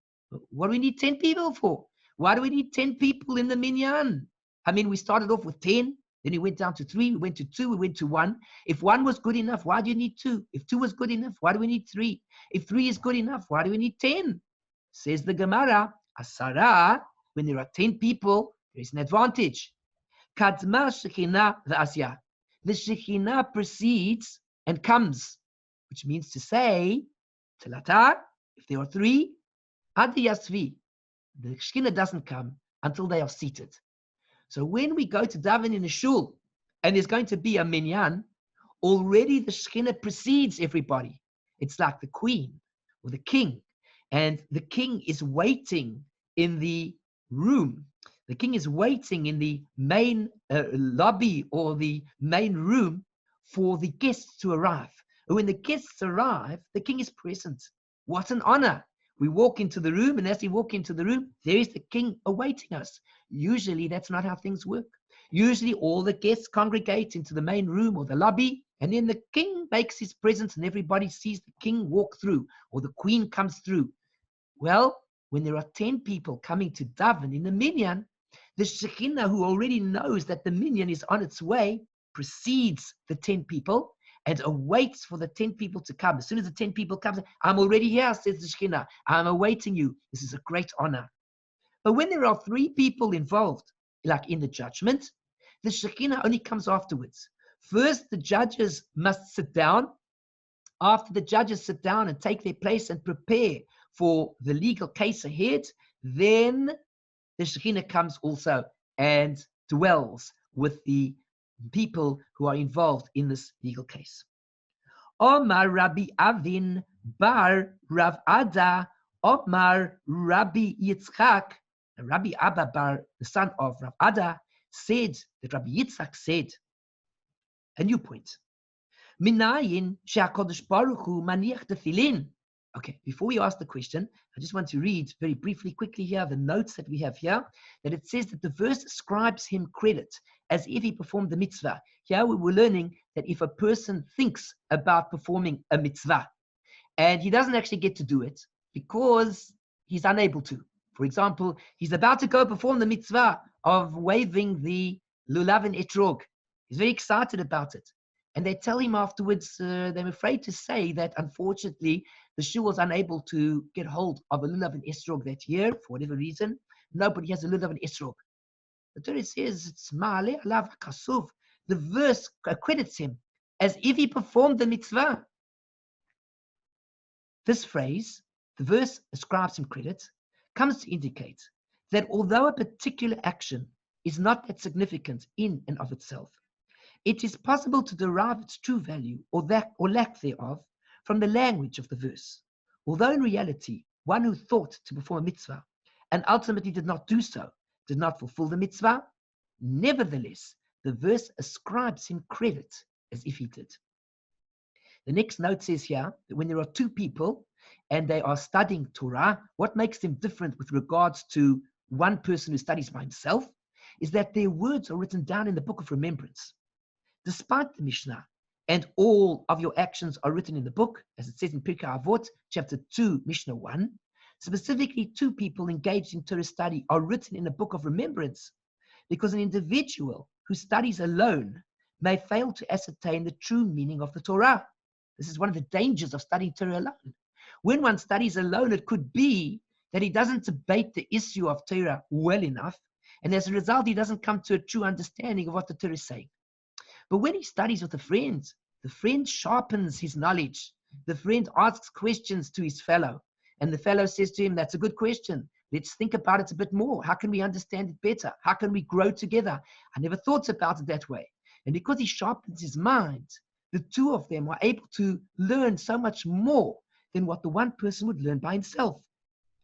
What do we need 10 people for? Why do we need 10 people in the minyan? I mean, we started off with 10, then we went down to 3, we went to 2, we went to 1. If 1 was good enough, why do you need 2? If 2 was good enough, why do we need 3? If 3 is good enough, why do we need 10? Says the Gemara, Asara, when there are 10 people, there is an advantage. Kadma Shechinah v'asya. The Shechinah precedes and comes, which means to say, Telata, if there are 3, Adi Yasvi, the Shechinah doesn't come until they are seated. So when we go to daven in a shul, and there's going to be a minyan, already the Shechinah precedes everybody. It's like the queen or the king, and the king is waiting in the room. The king is waiting in the main lobby or the main room for the guests to arrive. And when the guests arrive, the king is present. What an honor. We walk into the room, and as we walk into the room, there is the king awaiting us. Usually, that's not how things work. Usually, all the guests congregate into the main room or the lobby, and then the king makes his presence, and everybody sees the king walk through, or the queen comes through. Well, when there are 10 people coming to daven in the minyan, the Shechinah, who already knows that the minyan is on its way, precedes the 10 people and awaits for the 10 people to come. As soon as the 10 people come, I'm already here, says the Shechinah. I'm awaiting you. This is a great honor. But when there are 3 people involved, like in the judgment, the Shechinah only comes afterwards. First, the judges must sit down. After the judges sit down and take their place and prepare for the legal case ahead, then the Shechinah comes also and dwells with the people who are involved in this legal case. Omar Rabbi Avin bar Rav Ada, Omar Rabbi Yitzchak, Rabbi Abba bar, the son of Rav Ada, said that Rabbi Yitzchak said, a new point. Minayin she'HaKadosh Baruch Hu maniach tefillin. Okay, before we ask the question, I just want to read very briefly, quickly here, the notes that we have here, that it says that the verse ascribes him credit as if he performed the mitzvah. Here we were learning that if a person thinks about performing a mitzvah and he doesn't actually get to do it because he's unable to. For example, he's about to go perform the mitzvah of waving the lulav and etrog. He's very excited about it. And they tell him afterwards, they're afraid to say that unfortunately the Shul was unable to get hold of a lulav and etrog that year for whatever reason. Nobody has a lulav and etrog. The Torah says it's ma'aleh alav kasuv. The verse accredits him as if he performed the mitzvah. This phrase, the verse ascribes him credit, comes to indicate that although a particular action is not that significant in and of itself, it is possible to derive its true value or lack thereof from the language of the verse. Although in reality, one who thought to perform a mitzvah and ultimately did not do so, did not fulfill the mitzvah, nevertheless, the verse ascribes him credit as if he did. The next note says here that when there are 2 people and they are studying Torah, what makes them different with regards to one person who studies by himself is that their words are written down in the Book of Remembrance. Despite the Mishnah and all of your actions are written in the book, as it says in Pirkei Avot, chapter 2, Mishnah 1, specifically 2 people engaged in Torah study are written in a Book of Remembrance because an individual who studies alone may fail to ascertain the true meaning of the Torah. This is one of the dangers of studying Torah alone. When one studies alone, it could be that he doesn't debate the issue of Torah well enough, and as a result, he doesn't come to a true understanding of what the Torah is saying. But when he studies with a friend, the friend sharpens his knowledge. The friend asks questions to his fellow, and the fellow says to him, that's a good question. Let's think about it a bit more. How can we understand it better? How can we grow together? I never thought about it that way. And because he sharpens his mind, the 2 of them are able to learn so much more than what the one person would learn by himself.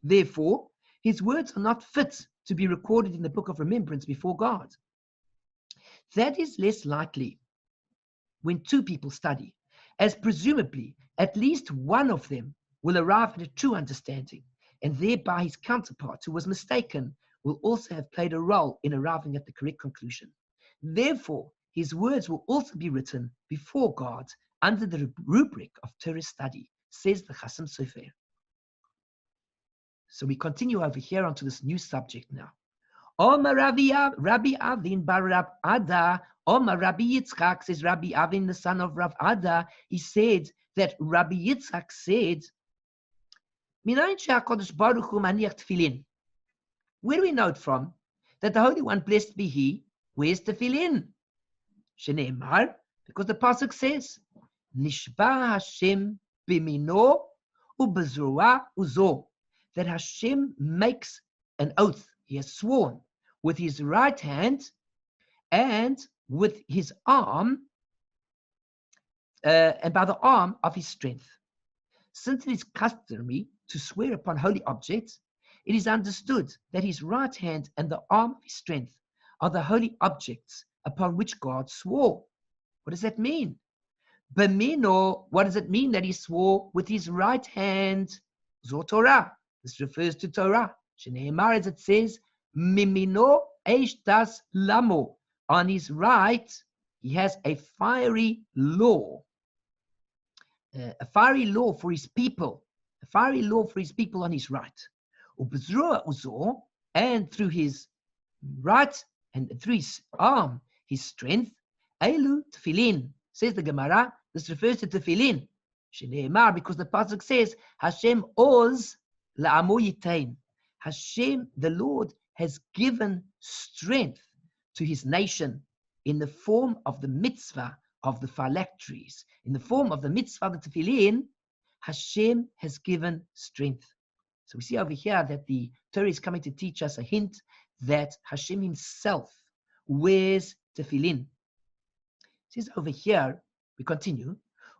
Therefore, his words are not fit to be recorded in the Book of Remembrance before God. That is less likely when 2 people study, as presumably at least one of them will arrive at a true understanding, and thereby his counterpart who was mistaken will also have played a role in arriving at the correct conclusion. Therefore, his words will also be written before God under the rubric of Torah study, says the Chasam Sofer. So we continue over here onto this new subject now. Omar Rabbi Avin bar Rav Ada, Omar Rabbi Yitzchak, says Rabbi Avin, the son of Rav Ada, he said that Rabbi Yitzchak said, Minayin she'HaKadosh Baruch Hu maniach tefillin. Where do we know it from that the Holy One, blessed be He, wears tefillin? Shene'emar, because the pasuk says, Nishba Hashem b'mino u'bezroa uzo, that Hashem makes an oath. He has sworn with his right hand and with his arm, and by the arm of his strength. Since it is customary to swear upon holy objects, it is understood that his right hand and the arm of his strength are the holy objects upon which God swore. What does that mean? B'mino, what does it mean that he swore with his right hand? Zo Torah. This refers to Torah. Shneimar, as it says, Mimino eish das lamo. On his right, he has a fiery law. A fiery law for his people. A fiery law for his people on his right. Ubezrua uzo, and through his right and through his arm, his strength, Eilu tefillin, says the Gemara. This refers to tefillin. Shneimar, because the pasuk says, Hashem oz la'amo yitain. Hashem, the Lord, has given strength to his nation in the form of the mitzvah of the phylacteries. In the form of the mitzvah of the tefillin, Hashem has given strength. So we see over here that the Torah is coming to teach us a hint that Hashem himself wears tefillin. It says over here, we continue,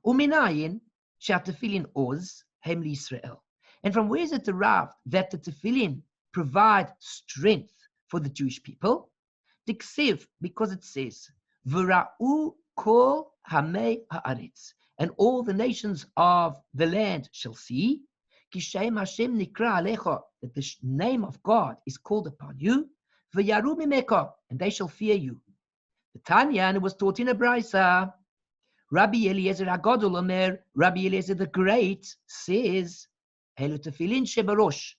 Uminayin shat tefillin oz hem Yisrael. And from where is it derived that the tefillin provide strength for the Jewish people? Diksiv, because it says, V'ra'u kol hamei ha'aretz, and all the nations of the land shall see, Kishem Hashem nikra alecha, that the name of God is called upon you, V'yaru mimeka, and they shall fear you. The Tanya, and it was taught in a brisa, Rabbi Eliezer HaGadol Omer, Rabbi Eliezer the Great says, Elu tefillin shebarosh,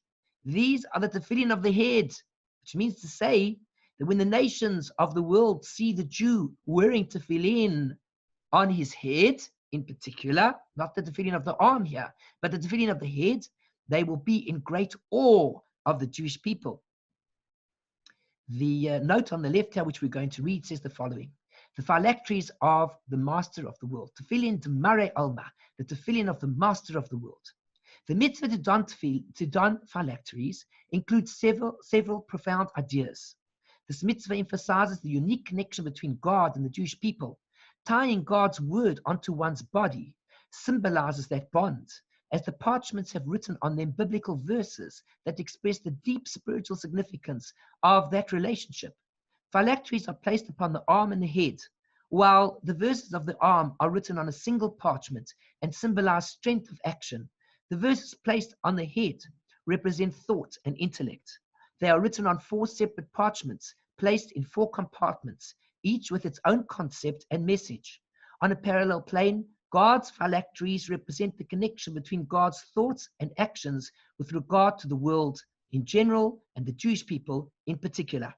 these are the tefillin of the head, which means to say that when the nations of the world see the Jew wearing tefillin on his head, in particular, not the tefillin of the arm here, but the tefillin of the head, they will be in great awe of the Jewish people. The note on the left here, which we're going to read, says the following. The phylacteries of the master of the world. Tefillin de mare alma, the tefillin of the master of the world. The mitzvah to don phylacteries includes several profound ideas. This mitzvah emphasizes the unique connection between God and the Jewish people. Tying God's word onto one's body symbolizes that bond, as the parchments have written on them biblical verses that express the deep spiritual significance of that relationship. Phylacteries are placed upon the arm and the head, while the verses of the arm are written on a single parchment and symbolize strength of action. The verses placed on the head represent thought and intellect. They are written on 4 separate parchments, placed in 4 compartments, each with its own concept and message. On a parallel plane, God's phylacteries represent the connection between God's thoughts and actions with regard to the world in general and the Jewish people in particular.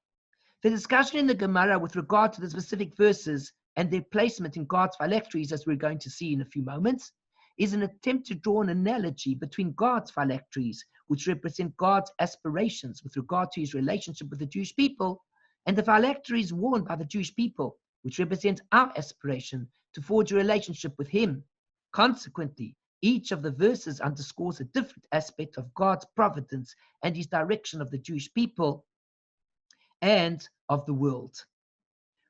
The discussion in the Gemara with regard to the specific verses and their placement in God's phylacteries, as we're going to see in a few moments, is an attempt to draw an analogy between God's phylacteries, which represent God's aspirations with regard to his relationship with the Jewish people, and the phylacteries worn by the Jewish people, which represent our aspiration to forge a relationship with him. Consequently, each of the verses underscores a different aspect of God's providence and his direction of the Jewish people and of the world.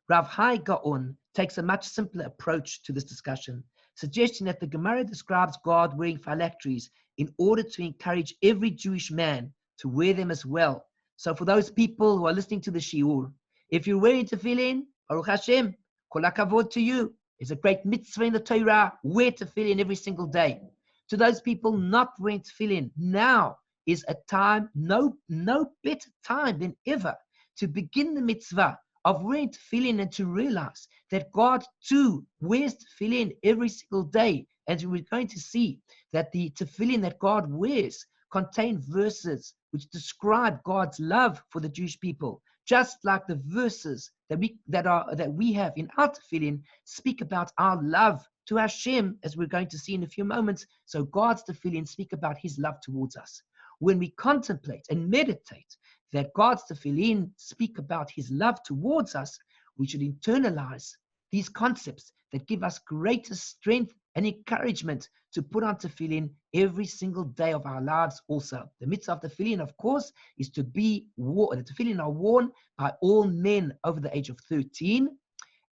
Rav Hai Gaon takes a much simpler approach to this discussion, suggesting that the Gemara describes God wearing phylacteries in order to encourage every Jewish man to wear them as well. So for those people who are listening to the shiur, if you're wearing tefillin, Baruch Hashem, kol hakavod to you. It's a great mitzvah in the Torah, wear tefillin every single day. To those people not wearing tefillin, now is a time, no better time than ever to begin the mitzvah of wearing tefillin and to realize that God too wears tefillin every single day. And we're going to see that the tefillin that God wears contain verses which describe God's love for the Jewish people, just like the verses that we have in our tefillin speak about our love to Hashem, as we're going to see in a few moments. So God's tefillin speak about his love towards us. When we contemplate and meditate that God's tefillin speak about his love towards us, we should internalize these concepts that give us greater strength and encouragement to put on tefillin every single day of our lives also. The mitzvah of tefillin, of course, is to be worn. The tefillin are worn by all men over the age of 13,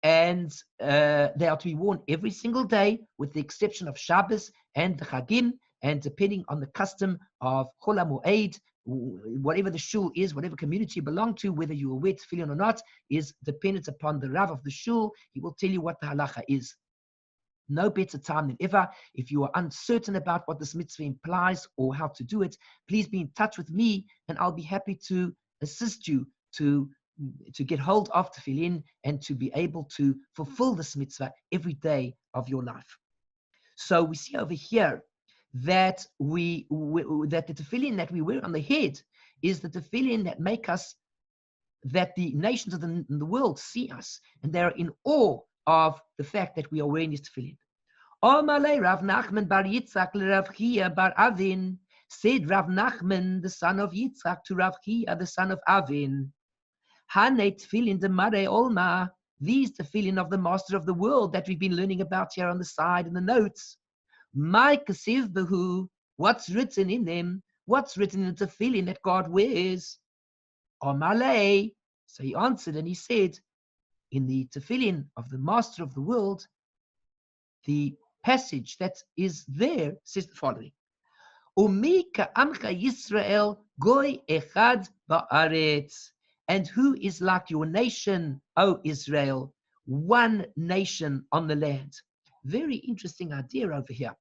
and they are to be worn every single day with the exception of Shabbos and the Chagim, and depending on the custom of Chol HaMoed, whatever the shul is, whatever community you belong to, whether you will wear tefillin or not, is dependent upon the Rav of the shul. He will tell you what the halacha is. No better time than ever. If you are uncertain about what this mitzvah implies or how to do it, please be in touch with me and I'll be happy to assist you to get hold of tefillin and to be able to fulfill this mitzvah every day of your life. So we see over here that that the tefillin that we wear on the head is the tefillin that make us, that the nations of the world see us and they're in awe of the fact that we are wearing this tefillin. Omalei Rav Nachman bar Yitzchak Rav Chia bar Avin, said Rav Nachman, the son of Yitzchak, to Rav Chia, the son of Avin, Hane tefillin de mare olma, these tefillin of the master of the world that we've been learning about here on the side in the notes. My kasiv behu, what's written in them? What's written in the tefillin that God wears? Omalei, so he answered and he said, in the tefillin of the master of the world, the passage that is there says the following: Umi ka'amcha Yisrael goy echad ba'aretz. And who is like your nation, O Israel, one nation on the land? Very interesting idea over here.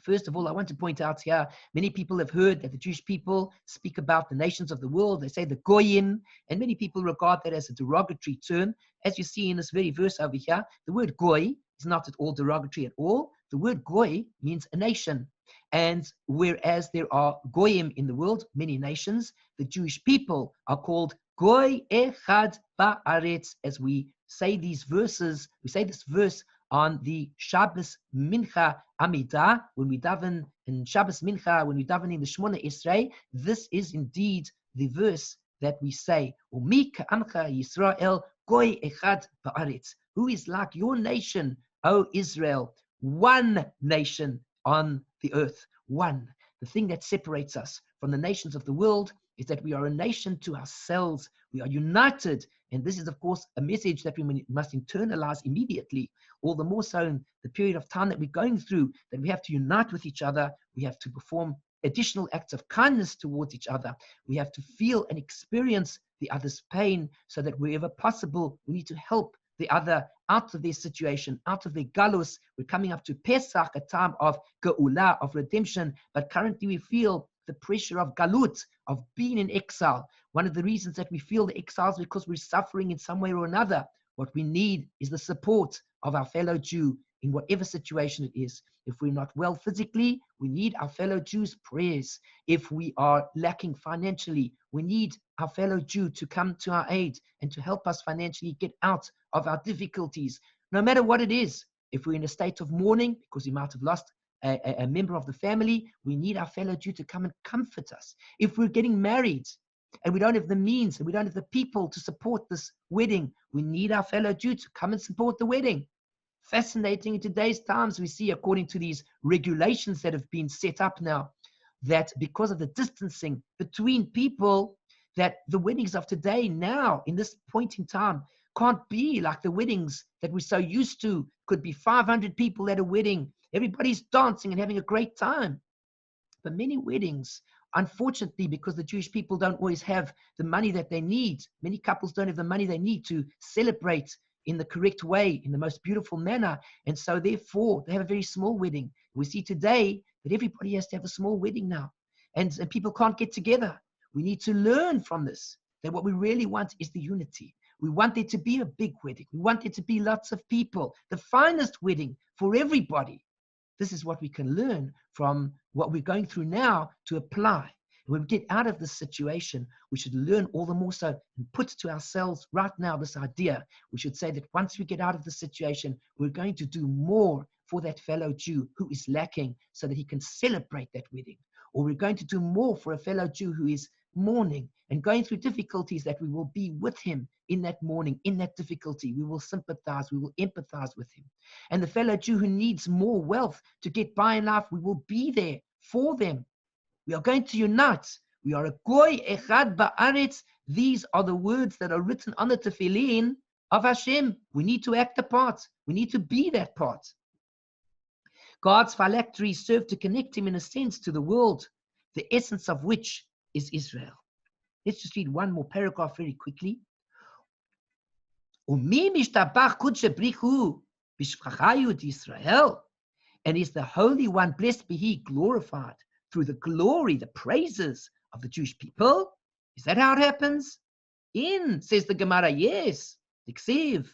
First of all, I want to point out here, many people have heard that the Jewish people speak about the nations of the world. They say the goyim, and many people regard that as a derogatory term. As you see in this very verse over here, the word goy is not at all derogatory at all. The word goy means a nation. And whereas there are goyim in the world, many nations, the Jewish people are called goy echad ba'aretz. As we say these verses, we say this verse on the Shabbos Mincha Amidah, when we daven in Shabbos Mincha, when we daven in the Shemona Esrei, this is indeed the verse that we say, Umi ka'amcha Yisrael goy echad ba'aretz. Who is like your nation, O Israel, one nation on the earth, one. The thing that separates us from the nations of the world is that we are a nation to ourselves. We are united. And this is, of course, a message that we must internalize immediately, all the more so in the period of time that we're going through, that we have to unite with each other. We have to perform additional acts of kindness towards each other. We have to feel and experience the other's pain so that wherever possible, we need to help the other out of their situation, out of their galus. We're coming up to Pesach, a time of geula, of redemption, but currently we feel the pressure of galut, of being in exile. One of the reasons that we feel the exile is because we're suffering in some way or another. What we need is the support of our fellow Jew in whatever situation it is. If we're not well physically, we need our fellow Jews' prayers. If we are lacking financially, we need our fellow Jew to come to our aid and to help us financially get out of our difficulties, no matter what it is. If we're in a state of mourning because we might have lost a member of the family, we need our fellow Jew to come and comfort us. If we're getting married and we don't have the means and we don't have the people to support this wedding, we need our fellow Jew to come and support the wedding. Fascinating, in today's times, we see, according to these regulations that have been set up now, that because of the distancing between people, that the weddings of today now, in this point in time, can't be like the weddings that we're so used to. Could be 500 people at a wedding. Everybody's dancing and having a great time. But many weddings, unfortunately, because the Jewish people don't always have the money that they need, many couples don't have the money they need to celebrate in the correct way, in the most beautiful manner. And so therefore, they have a very small wedding. We see today that everybody has to have a small wedding now. And people can't get together. We need to learn from this, that what we really want is the unity. We want there to be a big wedding. We want there to be lots of people, the finest wedding for everybody. This is what we can learn from what we're going through now to apply. When we get out of this situation, we should learn all the more so and put to ourselves right now this idea. We should say that once we get out of the situation, we're going to do more for that fellow Jew who is lacking so that he can celebrate that wedding. Or we're going to do more for a fellow Jew who is mourning and going through difficulties, that we will be with him in that mourning, in that difficulty. We will sympathize, we will empathize with him. And the fellow Jew who needs more wealth to get by in life, we will be there for them. We are going to unite. We are a goy echad ba'aretz. These are the words that are written on the tefillin of Hashem. We need to act a part. We need to be that part. God's phylacteries serve to connect him in a sense to the world, the essence of which is Israel. Let's just read one more paragraph very quickly. Bishvachayut Israel, and is the Holy One, blessed be He, glorified through the glory, the praises of the Jewish people. Is that how it happens? Says the Gemara, yes, Diksiv.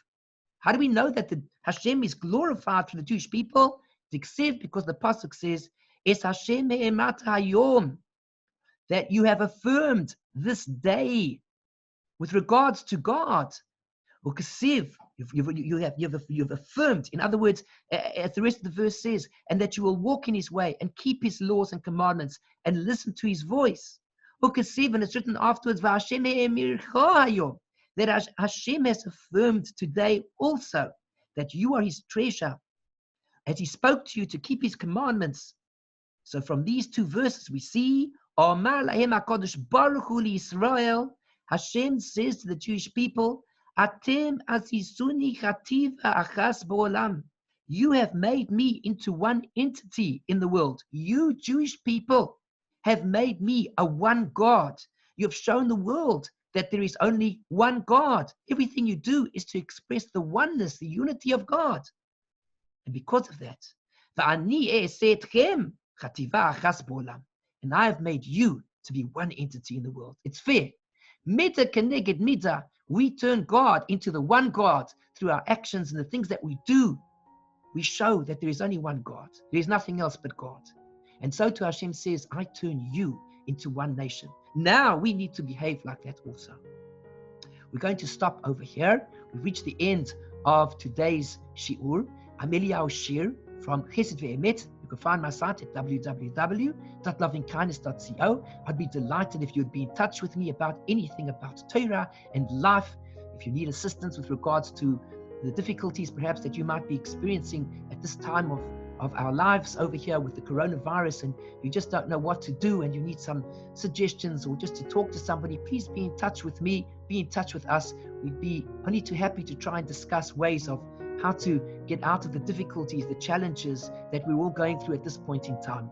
How do we know that the Hashem is glorified through the Jewish people? Diksiv, because the pasuk says, Es Hashem me'emat hayom, that you have affirmed this day with regards to God. Ukasiv, you've affirmed. In other words, as the rest of the verse says, and that you will walk in His way and keep His laws and commandments and listen to His voice. Ukasiv, and it's written afterwards, that Hashem has affirmed today also that you are His treasure, as He spoke to you to keep His commandments. So from these two verses we see, Hashem says to the Jewish people, Atem azizuni chativa achas ba'olam. You have made me into one entity in the world. You Jewish people have made me a one God. You have shown the world that there is only one God. Everything you do is to express the oneness, the unity of God. And because of that, va'ani e'aseh etchem chativa achas ba'olam. And I have made you to be one entity in the world. It's fair. Mida keneged mida. We turn God into the one God through our actions and the things that we do. We show that there is only one God. There is nothing else but God. And so to Hashem says, I turn you into one nation. Now we need to behave like that also. We're going to stop over here. We've reached the end of today's shiur. Ameliyahu Shir from Chesed Ve'emet. You can find my site at www.lovingkindness.co. I'd be delighted if you'd be in touch with me about anything about Torah and life. If you need assistance with regards to the difficulties perhaps that you might be experiencing at this time of our lives over here with the coronavirus, and you just don't know what to do and you need some suggestions or just to talk to somebody, please be in touch with me, be in touch with us. We'd be only too happy to try and discuss ways of how to get out of the difficulties, the challenges that we're all going through at this point in time.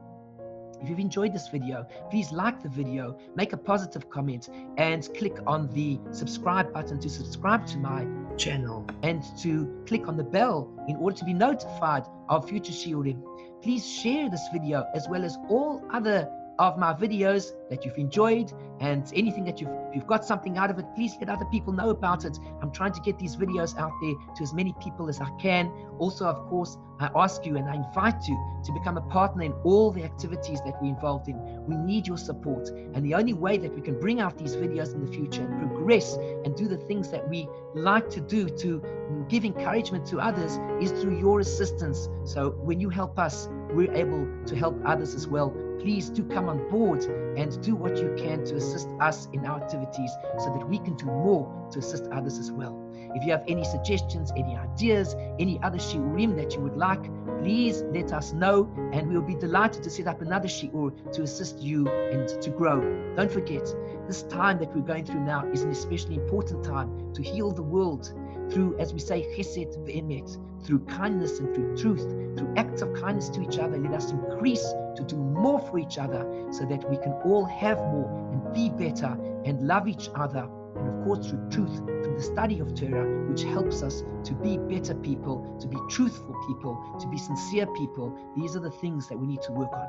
If you've enjoyed this video, please like the video, make a positive comment, and click on the subscribe button to subscribe to my channel and to click on the bell in order to be notified of future shiurim. Please share this video as well as all other of my videos that you've enjoyed, and anything that you've got something out of it, please let other people know about it. I'm trying to get these videos out there to as many people as I can. Also, of course, I ask you and I invite you to become a partner in all the activities that we're involved in. We need your support, and the only way that we can bring out these videos in the future and progress and do the things that we like to do to give encouragement to others is through your assistance. So when you help us, we're able to help others as well. Please do come on board and do what you can to assist us in our activities so that we can do more to assist others as well. If you have any suggestions, any ideas, any other shiurim that you would like, please let us know, and we'll be delighted to set up another shiur to assist you and to grow. Don't forget, this time that we're going through now is an especially important time to heal the world through, as we say, chesed ve'emet, through kindness and through truth, through acts of kindness to each other. Let us increase to do more for each other so that we can all have more and be better and love each other. And of course, through truth, through the study of Torah, which helps us to be better people, to be truthful people, to be sincere people. These are the things that we need to work on.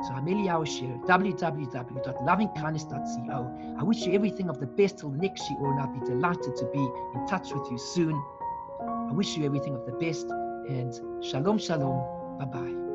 So Ameliyahu Shir, www.lovingkindness.co. I wish you everything of the best till the next shiur, and I'll be delighted to be in touch with you soon. I wish you everything of the best, and shalom, shalom, bye-bye.